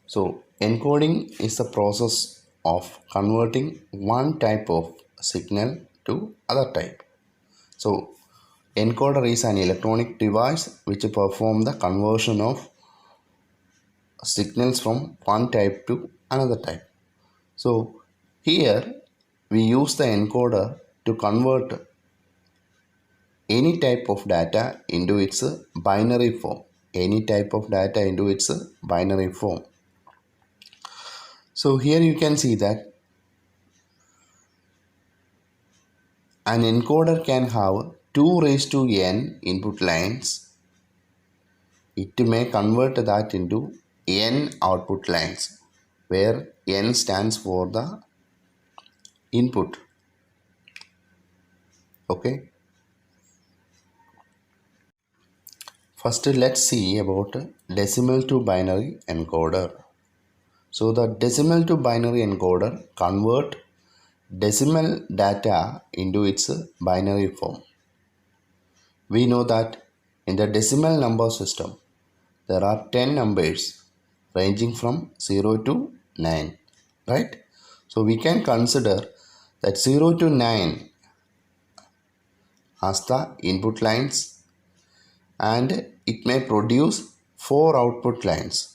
So encoding is the process of converting one type of signal to other type. So encoder is an electronic device which performs the conversion of signals from one type to another type. So here we use the encoder to convert any type of data into its binary form. Any type of data into its binary form. So here you can see that an encoder can have 2 raised to n input lines. It may convert that into n output lines, where n stands for the input. Okay. First, let's see about decimal to binary encoder. So the decimal to binary encoder convert decimal data into its binary form. We know that in the decimal number system, there are 10 numbers ranging from 0 to 9, right? So we can consider that 0 to 9 as the input lines, and it may produce 4 output lines.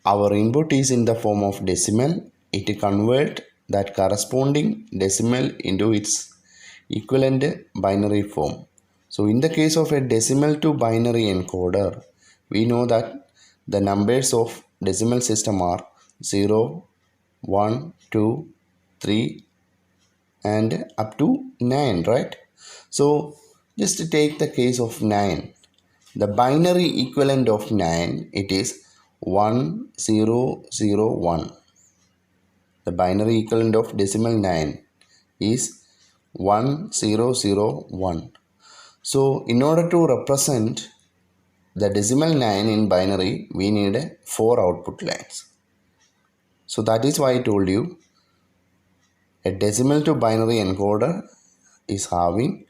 Our input is in the form of decimal. It converts that corresponding decimal into its equivalent binary form. So in the case of a decimal to binary encoder, we know that the numbers of decimal system are 0, 1, 2, 3 and up to 9, right? So just to take the case of 9, the binary equivalent of 9, it is 1001. The binary equivalent of decimal 9 is 1001. So in order to represent the decimal 9 in binary, we need 4 output lines. So that is why I told you a decimal to binary encoder is having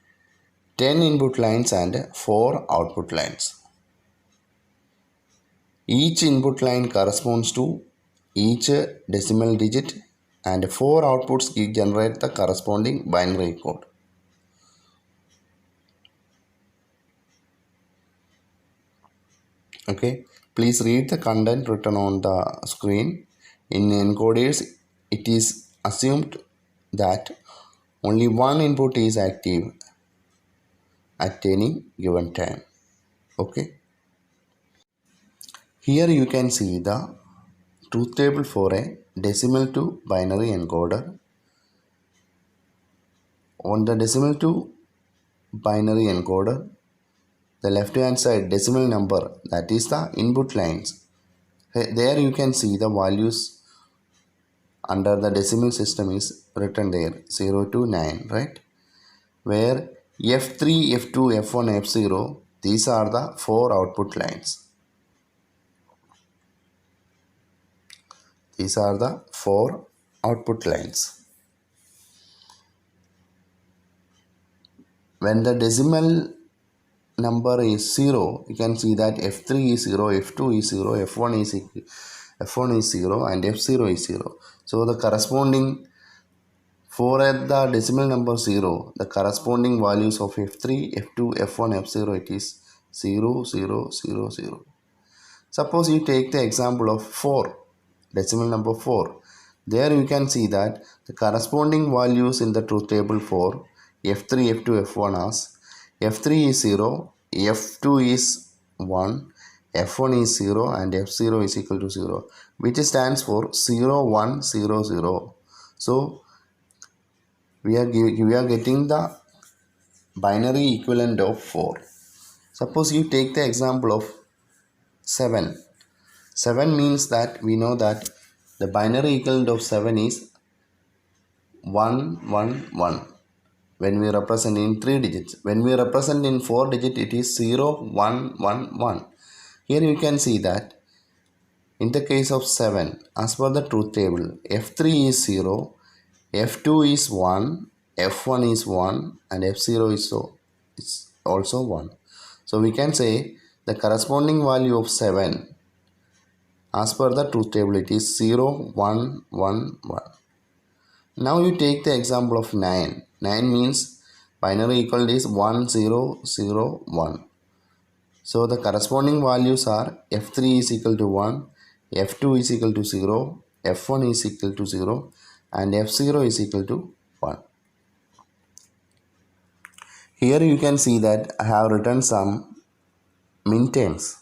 10 input lines and 4 output lines. Each input line corresponds to each decimal digit, and 4 outputs generate the corresponding binary code. Okay, please read the content written on the screen. In encoders, it is assumed that only one input is active at any given time. Okay, here you can see the truth table for a decimal to binary encoder. On the decimal to binary encoder, the left hand side decimal number, that is the input lines. There you can see the values under the decimal system is written there, 0 to 9, right? Where F3, F2, F1, F0, these are the 4 output lines. These are the 4 output lines. When the decimal number is 0, you can see that F3 is 0, F2 is 0, F1 is 0 and F0 is 0. So the corresponding for at the decimal number 0, the corresponding values of F3, F2, F1, F0, it is 0, 0, 0, 0. Suppose you take the example of 4, decimal number 4. There you can see that the corresponding values in the truth table for F3, F2, F1 as F3 is 0, F2 is 1, F1 is 0 and F0 is equal to 0, which stands for 0, 1, 0, 0. So we are getting the binary equivalent of 4. Suppose you take the example of 7. 7 means that we know that the binary equivalent of 7 is 1, 1, 1. When we represent in 3 digits. When we represent in 4 digits, it is 0, 1, 1, 1. Here you can see that in the case of 7, as per the truth table, F3 is 0, F2 is 1, F1 is 1 and F0 is also 1. So we can say the corresponding value of 7 As per the truth table, it is 0, 1, 1, 1. Now you take the example of 9. 9 means binary equal is 1, 0, 0, 1. So the corresponding values are F3 is equal to 1, F2 is equal to 0, F1 is equal to 0, and F0 is equal to 1. Here you can see that I have written some min terms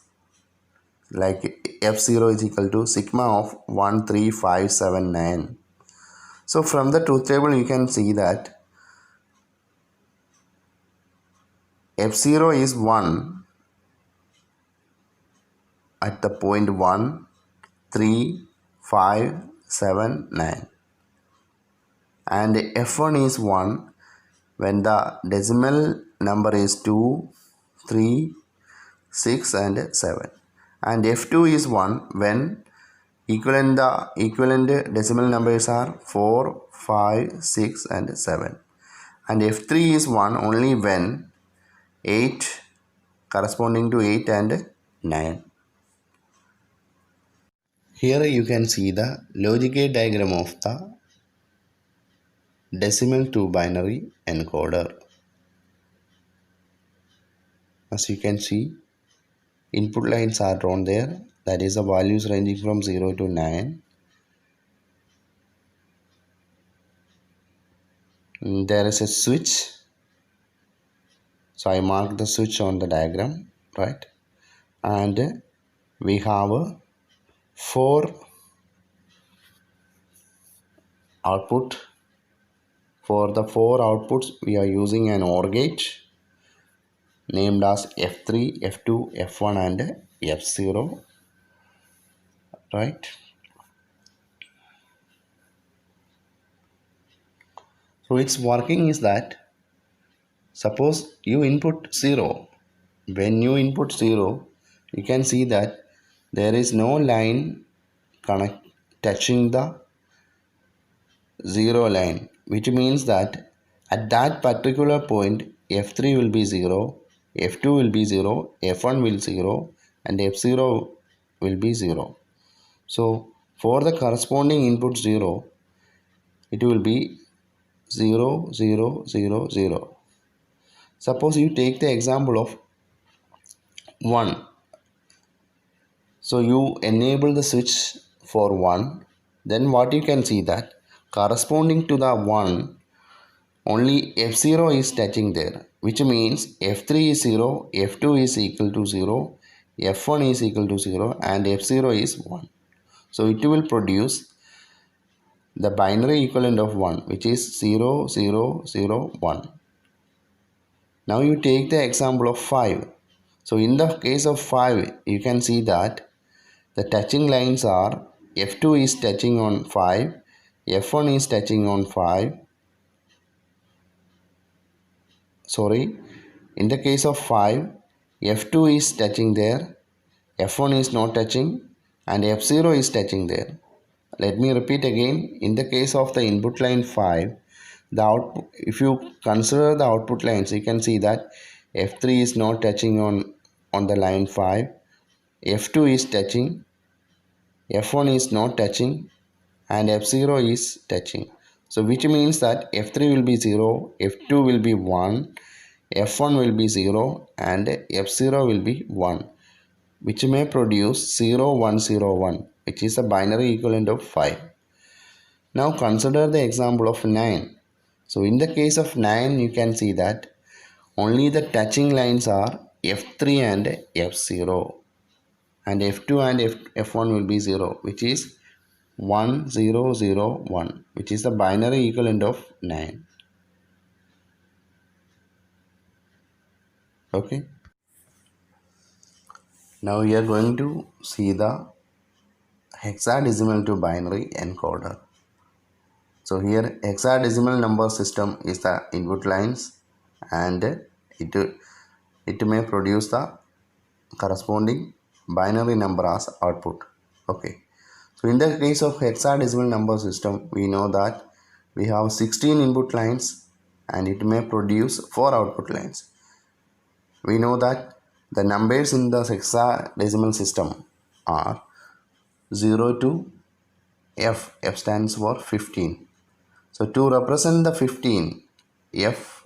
like F0 is equal to sigma of 13579. So from the truth table you can see that F0 is 1 at the point 1, 3, 5, 7, 9, and F1 is 1 when the decimal number is 2, 3, 6 and 7, and F2 is 1 when the equivalent decimal numbers are 4, 5, 6 and 7, and F3 is 1 only when 8 corresponding to 8 and 9. Here you can see the logic gate diagram of the decimal to binary encoder. As you can see, input lines are drawn there, that is the values ranging from 0 to 9. There is a switch, so I mark the switch on the diagram, right? And we have 4 output. For the 4 outputs we are using an OR gate named as F3, F2, F1 and F0, right? So its working is that suppose you input 0. When you input 0, you can see that there is no line touching the 0 line, which means that at that particular point F3 will be 0, F2 will be 0, F1 will be 0 and F0 will be 0. So for the corresponding input 0, it will be 0, 0, 0, 0. Suppose you take the example of 1. So you enable the switch for 1. Then what you can see that corresponding to the 1, only F0 is touching there, which means F3 is 0, F2 is equal to 0, F1 is equal to 0 and F0 is 1. So it will produce the binary equivalent of 1, which is 0, 0, 0, 1. Now you take the example of 5. So in the case of 5, you can see that the touching lines are F2 is touching on 5, F1 is touching on 5. In the case of 5, F2 is touching there, F1 is not touching and F0 is touching there. Let me repeat again. In the case of the input line 5, the output, if you consider the output lines, you can see that F3 is not touching on the line 5, F2 is touching, F1 is not touching and F0 is touching. So which means that F3 will be 0, F2 will be 1, F1 will be 0 and F0 will be 1, which may produce 0, 1, 0, 1, which is a binary equivalent of 5. Now consider the example of 9. So in the case of 9, you can see that only the touching lines are F3 and F0 and F2 and F1 will be 0, which is 1, 0, 0, 1, which is the binary equivalent of 9. Okay. Now we are going to see the hexadecimal to binary encoder. So here hexadecimal number system is the input lines and it may produce the corresponding binary number as output. Okay. So in the case of hexadecimal number system, we know that we have 16 input lines and it may produce 4 output lines. We know that the numbers in the hexadecimal system are 0 to F. F stands for 15. So to represent the 15, F,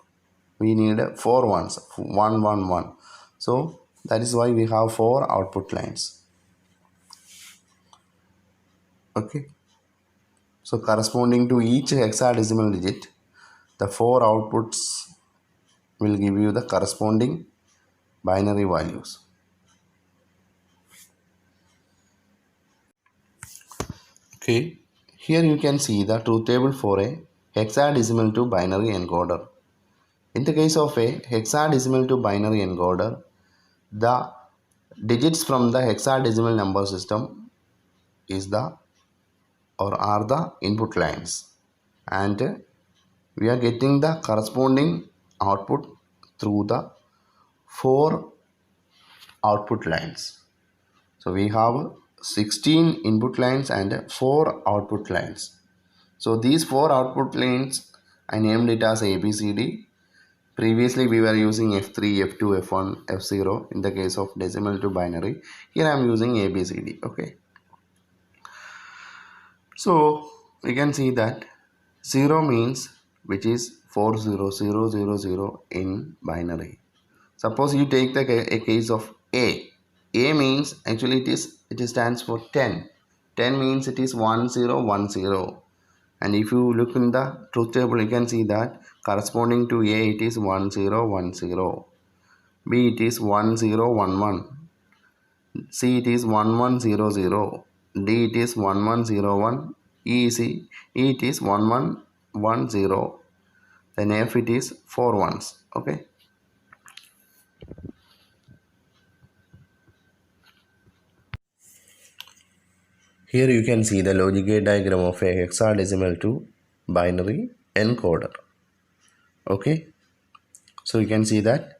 we need 4 ones, 1, 1, 1. So that is why we have 4 output lines. Okay. So corresponding to each hexadecimal digit, the 4 outputs will give you the corresponding binary values. Okay, here you can see the truth table for a hexadecimal to binary encoder. In the case of a hexadecimal to binary encoder, the digits from the hexadecimal number system is the or are the input lines, and we are getting the corresponding output through the 4 output lines. So we have 16 input lines and 4 output lines. So these 4 output lines, I named it as ABCD. Previously we were using F3, F2, F1, F0 in the case of decimal to binary. Here I am using ABCD. Okay. So we can see that 0 means which is 40000 in binary. Suppose you take a case of A. A means actually it stands for 10. 10 means it is 1010. And if you look in the truth table, you can see that corresponding to A it is 1010. B it is 1011. C it is 1100. D it is 1101. E it is 1110. Then F it is 4 ones. Okay. Here you can see the logic gate diagram of a hexadecimal to binary encoder. Okay. So you can see that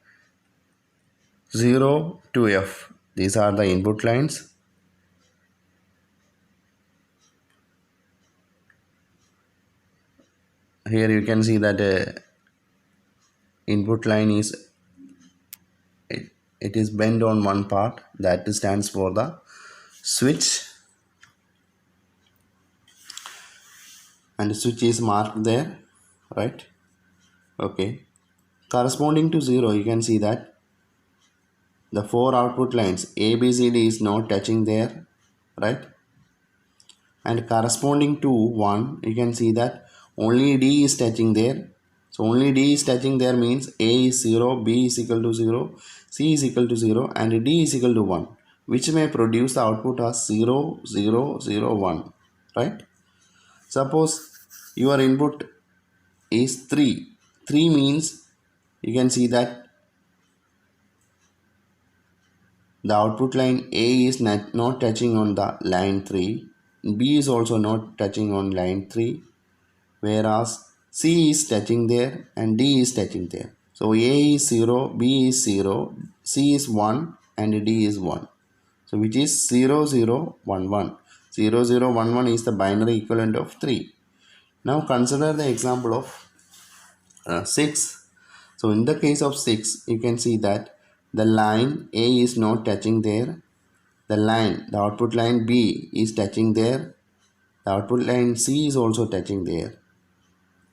0 to F, these are the input lines. Here you can see that input line is it is bent on one part, that stands for the switch, and the switch is marked there, right? Okay. Corresponding to 0, you can see that the 4 output lines A, B, C, D is not touching there, right? And corresponding to 1, you can see that only D is touching there. So only D is touching there means A is 0, B is equal to 0, C is equal to 0, and D is equal to 1, which may produce the output as 0, 0, 0, 1, right? Suppose your input is 3. 3 means you can see that the output line A is not touching on the line 3, B is also not touching on line 3, whereas C is touching there and D is touching there. So A is 0, B is 0, C is 1, and D is 1. So which is 0, 0, 1, 1. 0, 0, 1, 1 is the binary equivalent of 3. Now consider the example of 6. So in the case of 6, you can see that the line A is not touching there. The output line B is touching there. The output line C is also touching there.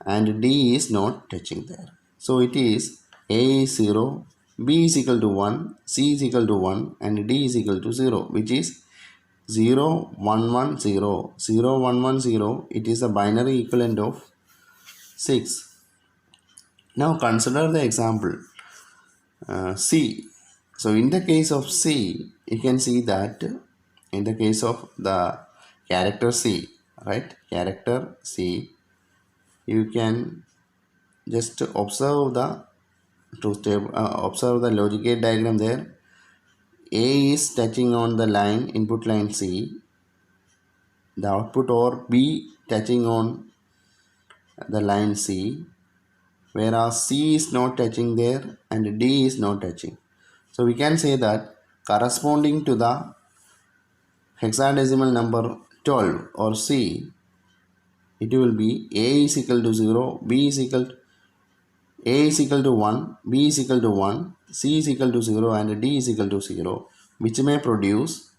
And D is not touching there. So it is A is 0, B is equal to 1, C is equal to 1, and D is equal to 0, which is 0, 1, 1, 0. 0, 1, 1, 0. It is a binary equivalent of 6. Now consider the example C. So in the case of C, you can see that in the case of the character C, right? Character C, you can just observe the truth table, observe the logic gate diagram there. A is touching on the line, input line C. The output or B touching on the line C, whereas C is not touching there and D is not touching. So we can say that corresponding to the hexadecimal number 12 or C, it will be A is equal to 0, A is equal to 1, B is equal to 1, C is equal to 0, and D is equal to 0, which may produce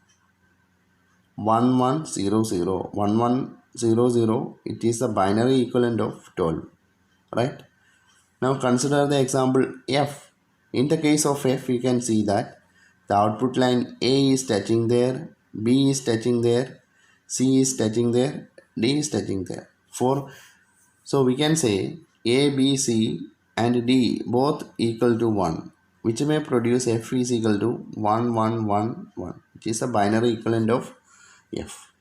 1100. 1100, it is the binary equivalent of 12, right? Now consider the example F. In the case of F, you can see that the output line A is touching there, B is touching there, C is touching there, D is touching there. So we can say A, B, C and D both equal to 1, which may produce F is equal to 1, 1, 1, 1, which is the binary equivalent of F.